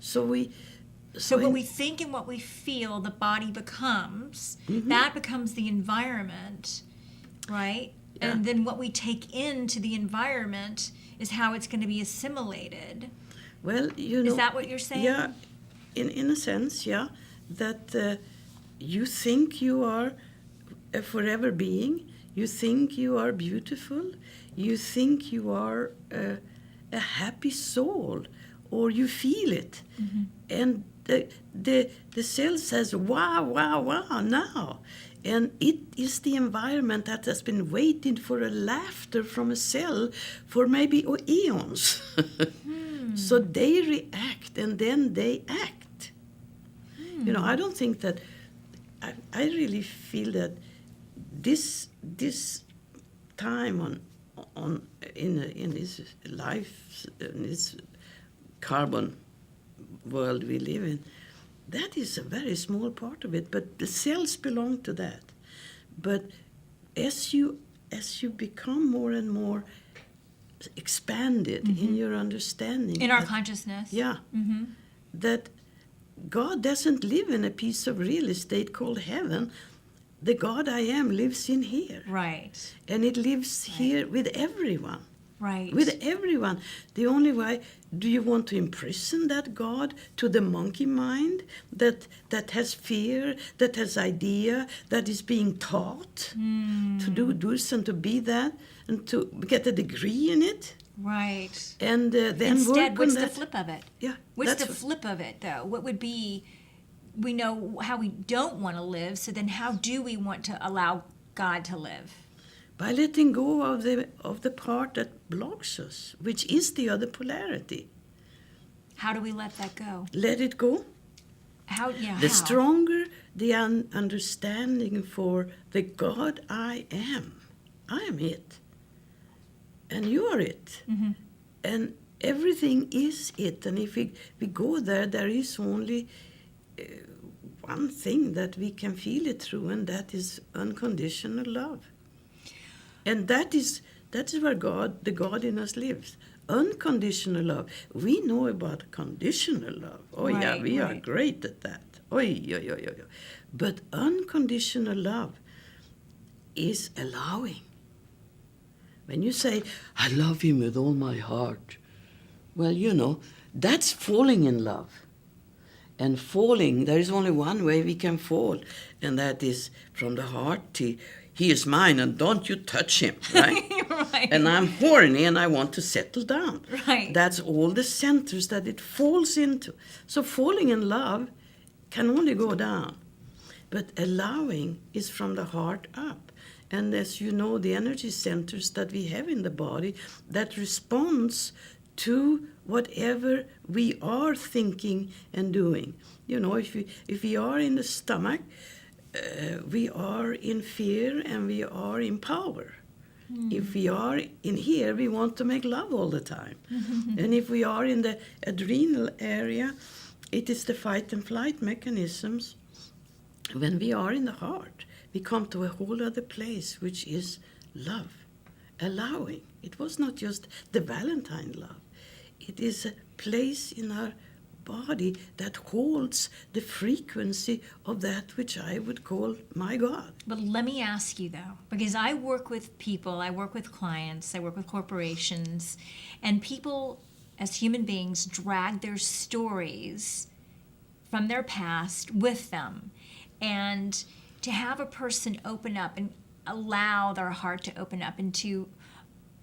So what we think and what we feel, the body becomes. That becomes the environment, right? Yeah. And then what we take into the environment is how it's going to be assimilated. Well, you know. Is that what you're saying? Yeah, in a sense, yeah. That you think you are a forever being. You think you are beautiful. You think you are a happy soul, or you feel it. And the cell says, wow, wow, wow, now. And it is the environment that has been waiting for a laughter from a cell for maybe eons. So they react and then they act. You know, I don't think that, I really feel that this time in this life, in this carbon world we live in, that is a very small part of it, but the cells belong to that. But as you become more and more expanded in your understanding, In our consciousness. yeah, that God doesn't live in a piece of real estate called heaven. The God I am lives in here. Right. And it lives here with everyone. Right. With everyone. The only way, do you want to imprison that God to the monkey mind that has fear, that has idea, that is being taught to do this and to be that, and to get a degree in it? Right. And then Instead, work what's on the that. flip of it? Yeah. What's the flip of it, though? What would be, we know how we don't want to live, so then how do we want to allow God to live? By letting go of the part that blocks us, which is the other polarity. How do we let that go? Let it go. How? Yeah. The how? stronger the understanding for the God I am it, and you are it, and everything is it. And if we go there, there is only one thing that we can feel it through, and that is unconditional love. And that is where the God in us lives. Unconditional love. We know about conditional love. Oh, Right, yeah, we are right. great at that. Oy. But unconditional love is allowing. When you say, I love him with all my heart, well, you know, that's falling in love. And falling, there is only one way we can fall, and that is from the heart. He is mine, and don't you touch him, right? Right. And I'm horny, and I want to settle down. Right. That's all the centers that it falls into. So falling in love can only go down. But allowing is from the heart up. And as you know, the energy centers that we have in the body, that responds to whatever we are thinking and doing. You know, if we are in the stomach, we are in fear and we are in power. If we are in here, we want to make love all the time. And if we are in the adrenal area, it is the fight and flight mechanisms. When we are in the heart, we come to a whole other place, which is love, allowing. It was not just the Valentine love. It is a place in our body that holds the frequency of that which I would call my God. But let me ask you, though, because I work with people, I work with clients, I work with corporations, and people, as human beings, drag their stories from their past with them. And to have a person open up and allow their heart to open up and to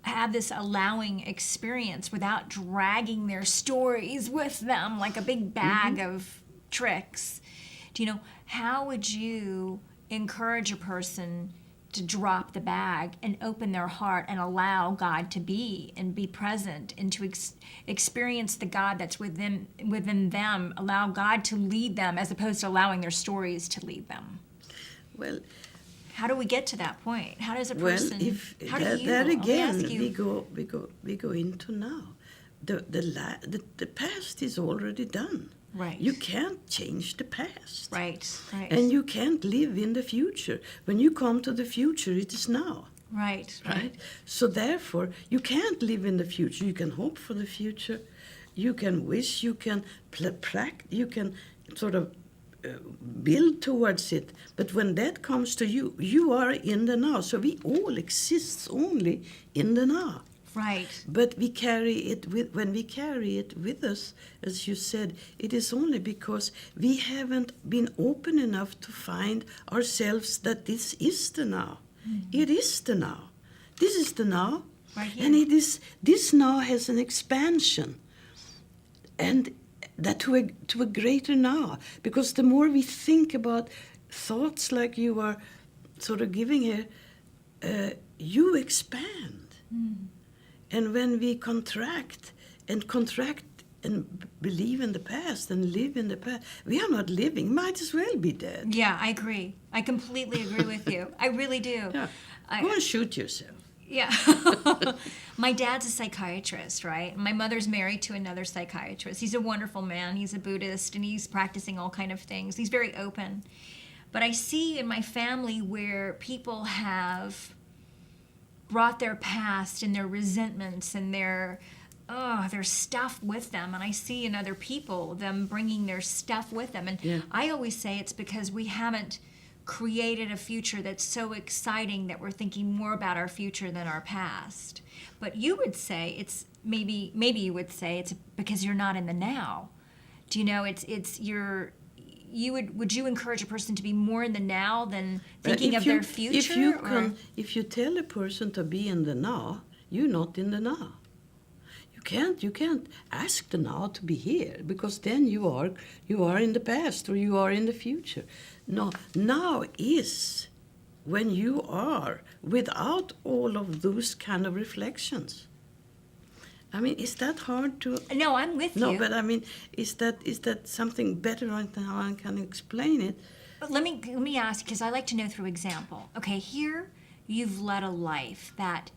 have this allowing experience without dragging their stories with them like a big bag of tricks. Do you know, how would you encourage a person to drop the bag and open their heart and allow God to be and be present and to experience the God that's within them, allow God to lead them as opposed to allowing their stories to lead them? Well, how do we get to that point? How does a person? Well, if how do you? that again, Let me ask you. we go into now. The past is already done. Right. You can't change the past. Right. Right. And you can't live in the future. When you come to the future, it is now. Right. Right. So therefore, you can't live in the future. You can hope for the future. you can wish, you can you can sort of build towards it. But when that comes to you, you are in the now. So we all exist only in the now. Right. But we carry it when we carry it with us, as you said, it is only because we haven't been open enough to find ourselves that this is the now. Mm-hmm. It is the now. This is the now. Right here. And this now has an expansion. And that to a greater now. Because the more we think about thoughts like you are sort of giving here, you expand. Mm. And when we contract and believe in the past and live in the past, we are not living. Might as well be dead. Yeah, I agree. I completely agree with you. I really do. Yeah. Go and shoot yourself. Yeah. My dad's a psychiatrist, right? My mother's married to another psychiatrist. He's a wonderful man. He's a Buddhist, and he's practicing all kind of things. He's very open. But I see in my family where people have brought their past and their resentments and their stuff with them. And I see in other people them bringing their stuff with them. And I always say it's because we haven't created a future that's so exciting that we're thinking more about our future than our past. But you would say it's maybe you would say it's because you're not in the now. Do you know would you encourage a person to be more in the now than thinking of their future? If you tell a person to be in the now, you're not in the now. You can't ask the now to be here, because then you are in the past or you are in the future. No, now is when you are without all of those kind of reflections. I mean, is that hard to... No, I'm with you. No, but I mean, is that something better than how I can explain it? But let me ask, because I like to know through example. Okay, here you've led a life that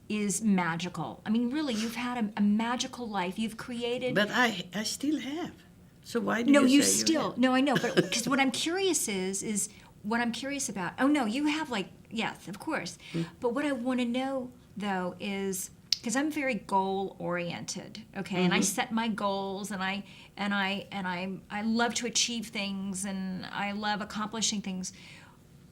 is magical. I mean, really, you've had a magical life. You've created... But I still have. So why do you say still... No, I know, but because what I'm curious is what I'm curious about. Oh, no, you have yes, of course. But what I want to know, though, is... Because I'm very goal-oriented, okay, and I set my goals, and I love to achieve things, and I love accomplishing things.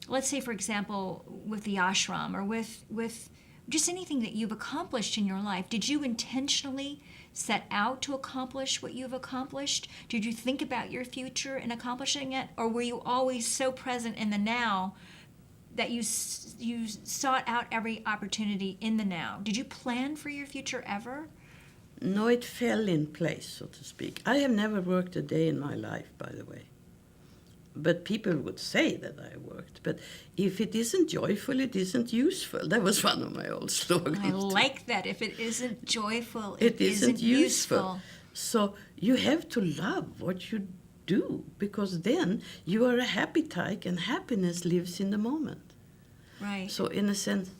Let's say, for example, with the ashram, or with just anything that you've accomplished in your life. Did you intentionally set out to accomplish what you've accomplished? Did you think about your future in accomplishing it, or were you always so present in the now that you sought out every opportunity in the now? Did you plan for your future ever? No, it fell in place, so to speak. I have never worked a day in my life, by the way. But people would say that I worked. But if it isn't joyful, it isn't useful. That was one of my old slogans. I like that. If it isn't joyful, it isn't useful. So you have to love what you do, because then you are a happy tyke, and happiness lives in the moment. Right. So in a sense,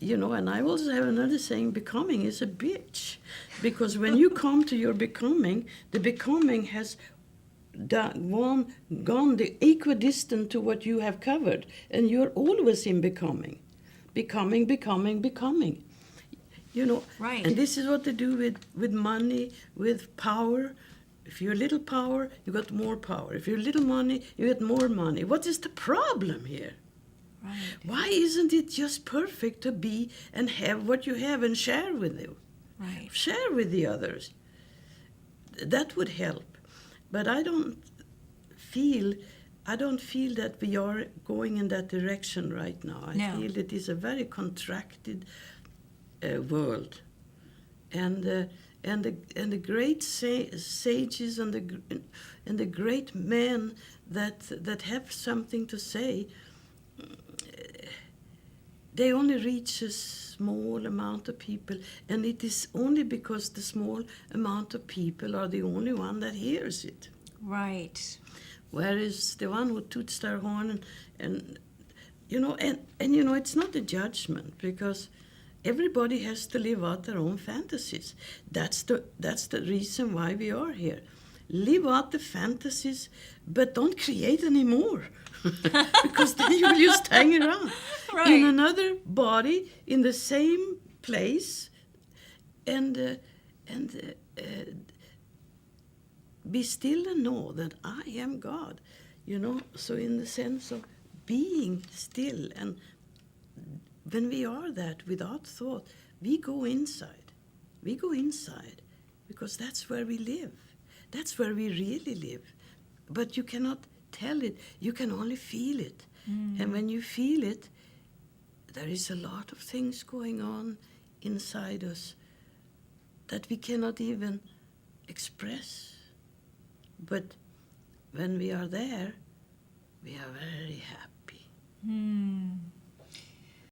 and I also have another saying, becoming is a bitch. Because when you come to your becoming, the becoming has gone the equidistant to what you have covered. And you're always in becoming. Becoming. Right. And this is what they do with money, with power. If you're a little power, you got more power. If you're little money, you get more money. What is the problem here? Right. Why isn't it just perfect to be and have what you have and share with you? Right. Share with the others. That would help. But I don't feel that we are going in that direction right now. I feel it is a very contracted world. And the great sages and the great men that have something to say, they only reach a small amount of people, and it is only because the small amount of people are the only one that hears it. Right. Whereas the one who toots their horn and it's not a judgment, because everybody has to live out their own fantasies. That's the reason why we are here. Live out the fantasies, but don't create any more. Because then you will just hang around in another body, in the same place, and be still and know that I am God. So in the sense of being still, and when we are that without thought, we go inside. We go inside because that's where we live. That's where we really live. But you cannot tell it. You can only feel it. And when you feel it, there is a lot of things going on inside us that we cannot even express. But when we are there, we are very happy.